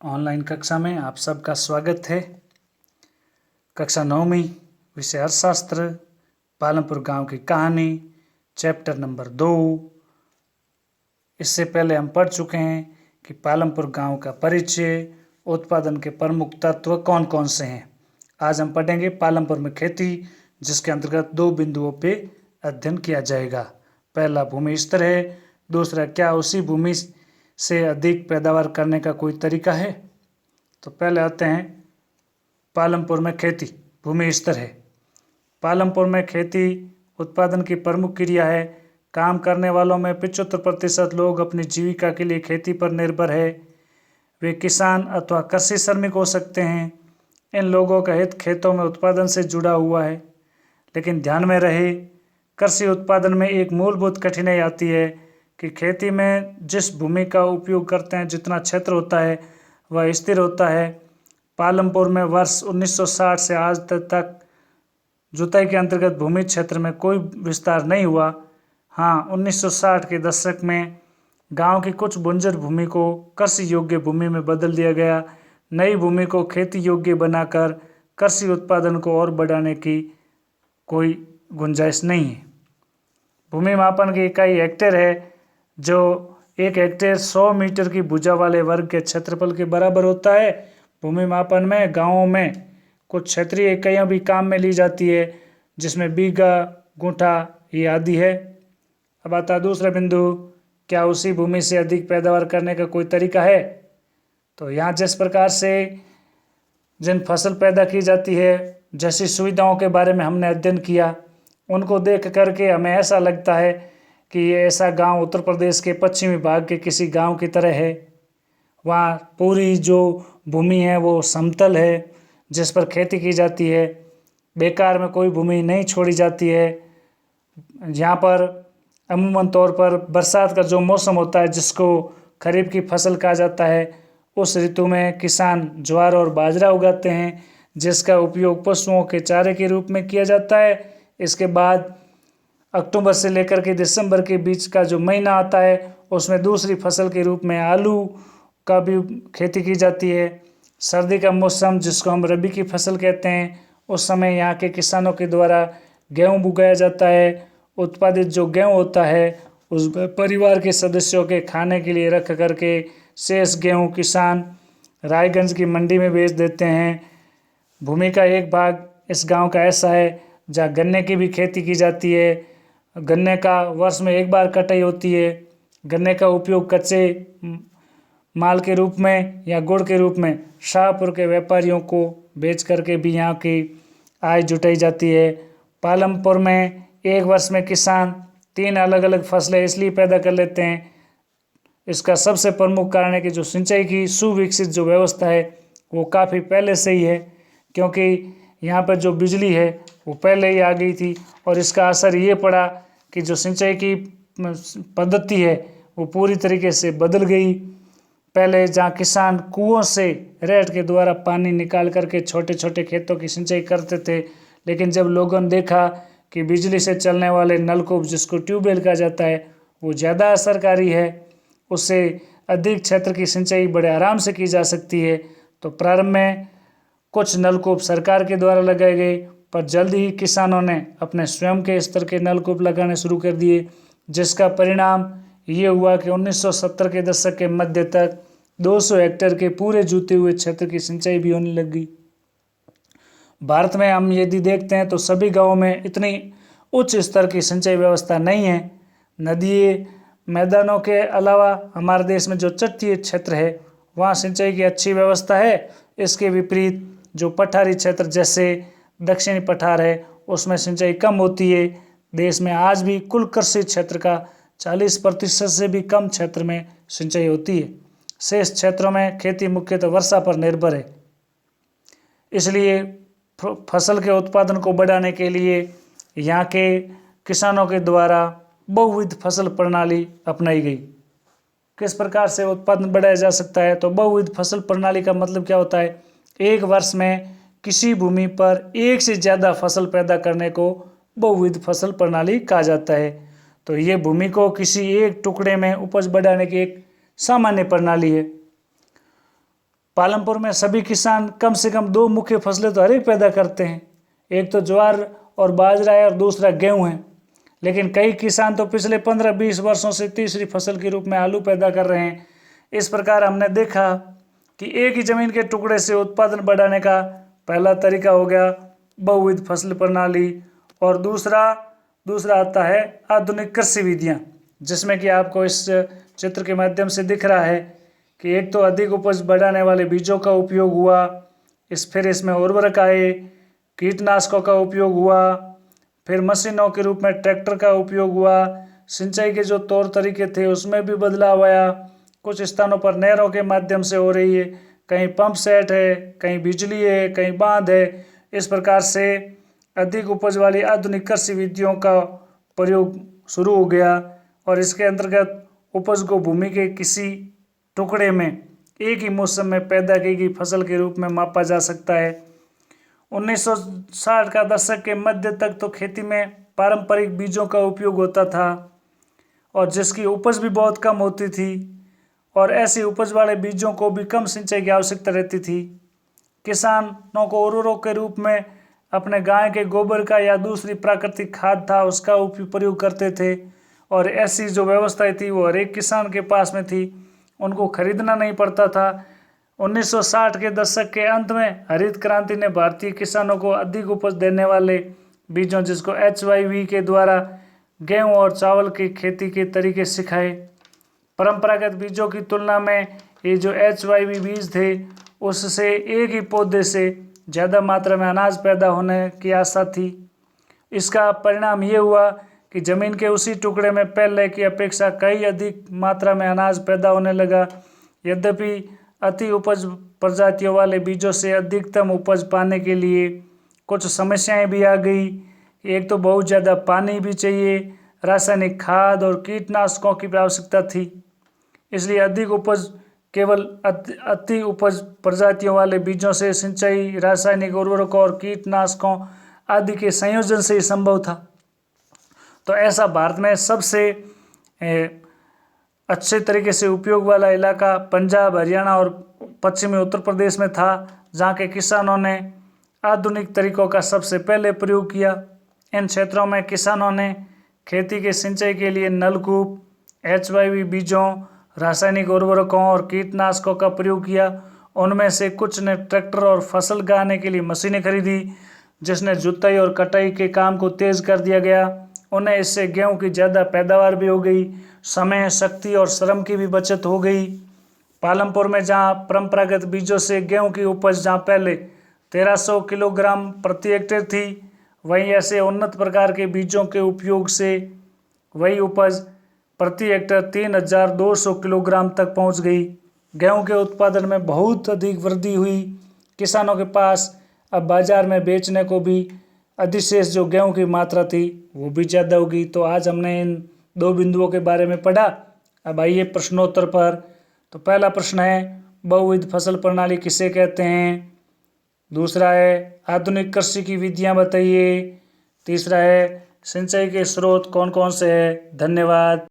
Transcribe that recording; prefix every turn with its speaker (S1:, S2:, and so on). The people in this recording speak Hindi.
S1: ऑनलाइन कक्षा में आप सबका स्वागत है। कक्षा 9वीं, विषय अर्थशास्त्र, पालमपुर गांव की कहानी, चैप्टर नंबर 2। इससे पहले हम पढ़ चुके हैं कि पालमपुर गांव का परिचय, उत्पादन के प्रमुख तत्व कौन कौन से हैं। आज हम पढ़ेंगे पालमपुर में खेती, जिसके अंतर्गत 2 बिंदुओं पे अध्ययन किया जाएगा। पहला भूमि स्तर है, दूसरा क्या उसी भूमि से अधिक पैदावार करने का कोई तरीका है। तो पहले आते हैं पालमपुर में खेती, भूमि स्तर है। पालमपुर में खेती उत्पादन की प्रमुख क्रिया है। काम करने वालों में 75% लोग अपनी जीविका के लिए खेती पर निर्भर है। वे किसान अथवा कृषि श्रमिक हो सकते हैं। इन लोगों का हित खेतों में उत्पादन से जुड़ा हुआ है। लेकिन ध्यान में रहे, कृषि उत्पादन में एक मूलभूत कठिनाई आती है कि खेती में जिस भूमि का उपयोग करते हैं, जितना क्षेत्र होता है वह स्थिर होता है। पालमपुर में वर्ष 1960 से आज तक जुताई के अंतर्गत भूमि क्षेत्र में कोई विस्तार नहीं हुआ। हाँ, 1960 के दशक में गांव की कुछ बंजर भूमि को कृषि योग्य भूमि में बदल दिया गया। नई भूमि को खेती योग्य बनाकर कृषि उत्पादन को और बढ़ाने की कोई गुंजाइश नहीं है। भूमि मापन की इकाई हेक्टेयर है, जो 1 हेक्टेयर 100 मीटर की भुजा वाले वर्ग के क्षेत्रफल के बराबर होता है। भूमि मापन में गांवों में कुछ क्षेत्रीय इकाइयाँ भी काम में ली जाती है, जिसमें बीघा, गुंठा ये आदि है। अब आता है दूसरा बिंदु, क्या उसी भूमि से अधिक पैदावार करने का कोई तरीका है। तो यहाँ जिस प्रकार से जिन फसल पैदा की जाती है, जैसी सुविधाओं के बारे में हमने अध्ययन किया, उनको देख करके हमें ऐसा लगता है कि ये ऐसा गांव उत्तर प्रदेश के पश्चिमी भाग के किसी गांव की तरह है। वहाँ पूरी जो भूमि है वो समतल है, जिस पर खेती की जाती है। बेकार में कोई भूमि नहीं छोड़ी जाती है। यहाँ पर अमूमन तौर पर बरसात का जो मौसम होता है, जिसको खरीफ की फसल कहा जाता है, उस ऋतु में किसान ज्वार और बाजरा उगाते हैं, जिसका उपयोग पशुओं के चारे के रूप में किया जाता है। इसके बाद अक्टूबर से लेकर के दिसंबर के बीच का जो महीना आता है, उसमें दूसरी फसल के रूप में आलू का भी खेती की जाती है। सर्दी का मौसम, जिसको हम रबी की फसल कहते हैं, उस समय यहाँ के किसानों के द्वारा गेहूँ उगाया जाता है। उत्पादित जो गेहूँ होता है, उस परिवार के सदस्यों के खाने के लिए रख करके शेष गेहूँ किसान रायगंज की मंडी में बेच देते हैं। भूमि का एक भाग इस गांव का ऐसा है जहाँ गन्ने की भी खेती की जाती है। गन्ने का वर्ष में एक बार कटाई होती है। गन्ने का उपयोग कच्चे माल के रूप में या गुड़ के रूप में शाहपुर के व्यापारियों को बेच करके भी यहाँ की आय जुटाई जाती है। पालमपुर में एक वर्ष में किसान 3 अलग अलग फसलें इसलिए पैदा कर लेते हैं। इसका सबसे प्रमुख कारण है कि जो सिंचाई की सुविकसित जो व्यवस्था है वो काफ़ी पहले से ही है, क्योंकि यहाँ पर जो बिजली है वो पहले ही आ गई थी। और इसका असर ये पड़ा कि जो सिंचाई की पद्धति है वो पूरी तरीके से बदल गई। पहले जहाँ किसान कुओं से रेट के द्वारा पानी निकाल करके छोटे छोटे खेतों की सिंचाई करते थे, लेकिन जब लोगों ने देखा कि बिजली से चलने वाले नलकूप, जिसको ट्यूबवेल कहा जाता है, वो ज़्यादा असरकारी है, उससे अधिक क्षेत्र की सिंचाई बड़े आराम से की जा सकती है, तो प्रारंभ में कुछ नलकूप सरकार के द्वारा लगाए गए, पर जल्द ही किसानों ने अपने स्वयं के स्तर के नलकूप लगाने शुरू कर दिए, जिसका परिणाम ये हुआ कि 1970 के दशक के मध्य तक 200 हेक्टेयर के पूरे जुते हुए क्षेत्र की सिंचाई भी होने लगी। भारत में हम यदि देखते हैं तो सभी गांवों में इतनी उच्च स्तर की सिंचाई व्यवस्था नहीं है। नदी मैदानों के अलावा हमारे देश में जो तटीय क्षेत्र है वहाँ सिंचाई की अच्छी व्यवस्था है। इसके विपरीत जो पठारी क्षेत्र जैसे दक्षिणी पठार है, उसमें सिंचाई कम होती है। देश में आज भी कुल कृषि क्षेत्र का 40% से भी कम क्षेत्र में सिंचाई होती है। शेष क्षेत्रों में खेती मुख्यतः वर्षा पर निर्भर है। इसलिए फसल के उत्पादन को बढ़ाने के लिए यहाँ के किसानों के द्वारा बहुविध फसल प्रणाली अपनाई गई। किस प्रकार से उत्पादन बढ़ाया जा सकता है, तो बहुविध फसल प्रणाली का मतलब क्या होता है, एक वर्ष में किसी भूमि पर एक से ज़्यादा फसल पैदा करने को बहुविध फसल प्रणाली कहा जाता है। तो ये भूमि को किसी एक टुकड़े में उपज बढ़ाने की एक सामान्य प्रणाली है। पालमपुर में सभी किसान कम से कम 2 मुख्य फसलें तो हर एक पैदा करते हैं। एक तो ज्वार और बाजरा है और दूसरा गेहूं है। लेकिन कई किसान तो पिछले 15-20 वर्षों से तीसरी फसल के रूप में आलू पैदा कर रहे हैं। इस प्रकार हमने देखा कि एक ही जमीन के टुकड़े से उत्पादन बढ़ाने का पहला तरीका हो गया बहुविध फसल प्रणाली, और दूसरा आता है आधुनिक कृषि विधियां, जिसमें कि आपको इस चित्र के माध्यम से दिख रहा है कि एक तो अधिक उपज बढ़ाने वाले बीजों का उपयोग हुआ, फिर इसमें उर्वरक आए, कीटनाशकों का उपयोग हुआ, फिर मशीनों के रूप में ट्रैक्टर का उपयोग हुआ, सिंचाई के जो तौर तरीके थे उसमें भी बदलाव आया। कुछ स्थानों पर नहरों के माध्यम से हो रही है, कहीं पंप सेट है, कहीं बिजली है, कहीं बांध है। इस प्रकार से अधिक उपज वाली आधुनिक कृषि विधियों का प्रयोग शुरू हो गया और इसके अंतर्गत उपज को भूमि के किसी टुकड़े में एक ही मौसम में पैदा की गई फसल के रूप में मापा जा सकता है। 1960 का दशक के मध्य तक तो खेती में पारंपरिक बीजों का उपयोग होता था और जिसकी उपज भी बहुत कम होती थी, और ऐसी उपज वाले बीजों को भी कम सिंचाई की आवश्यकता रहती थी। किसानों को उर्वरक के रूप में अपने गाय के गोबर का या दूसरी प्राकृतिक खाद था उसका प्रयोग करते थे, और ऐसी जो व्यवस्थाएं थी वो हर एक किसान के पास में थी, उनको खरीदना नहीं पड़ता था। 1960 के दशक के अंत में हरित क्रांति ने भारतीय किसानों को अधिक उपज देने वाले बीजों, जिसको HYV के द्वारा गेहूं और चावल की खेती के तरीके सिखाए। परंपरागत बीजों की तुलना में ये जो HYV बीज थे उससे एक ही पौधे से ज़्यादा मात्रा में अनाज पैदा होने की आशा थी। इसका परिणाम ये हुआ कि ज़मीन के उसी टुकड़े में पहले की अपेक्षा कई अधिक मात्रा में अनाज पैदा होने लगा। यद्यपि अति उपज प्रजातियों वाले बीजों से अधिकतम उपज पाने के लिए कुछ समस्याएं भी आ गई। एक तो बहुत ज़्यादा पानी भी चाहिए, रासायनिक खाद और कीटनाशकों की आवश्यकता थी, इसलिए अधिक उपज केवल अति उपज प्रजातियों वाले बीजों से सिंचाई, रासायनिक उर्वरकों और कीटनाशकों आदि के संयोजन से ही संभव था। तो ऐसा भारत में सबसे अच्छे तरीके से उपयोग वाला इलाका पंजाब, हरियाणा और पश्चिमी उत्तर प्रदेश में था, जहाँ के किसानों ने आधुनिक तरीकों का सबसे पहले प्रयोग किया। इन क्षेत्रों में किसानों ने खेती के सिंचाई के लिए नलकूप, HYV बीजों, रासायनिक उर्वरकों और कीटनाशकों का प्रयोग किया। उनमें से कुछ ने ट्रैक्टर और फसल गाने के लिए मशीनें खरीदी, जिसने जुताई और कटाई के काम को तेज कर दिया गया। उन्हें इससे गेहूं की ज़्यादा पैदावार भी हो गई, समय, शक्ति और श्रम की भी बचत हो गई। पालमपुर में जहां परंपरागत बीजों से गेहूं की उपज जहां पहले 1300 किलोग्राम प्रति हेक्टेयर थी, वहीं ऐसे उन्नत प्रकार के बीजों के उपयोग से वही उपज प्रति हेक्टेयर 3200 किलोग्राम तक पहुंच गई। गेहूं के उत्पादन में बहुत अधिक वृद्धि हुई। किसानों के पास अब बाजार में बेचने को भी अधिशेष जो गेहूं की मात्रा थी वो भी ज़्यादा होगी। तो आज हमने इन 2 बिंदुओं के बारे में पढ़ा। अब आइए प्रश्नोत्तर पर। तो पहला प्रश्न है बहुविध फसल प्रणाली किसे कहते हैं। दूसरा है आधुनिक कृषि की विधियां बताइए। तीसरा है सिंचाई के स्रोत कौन कौन से हैं। धन्यवाद।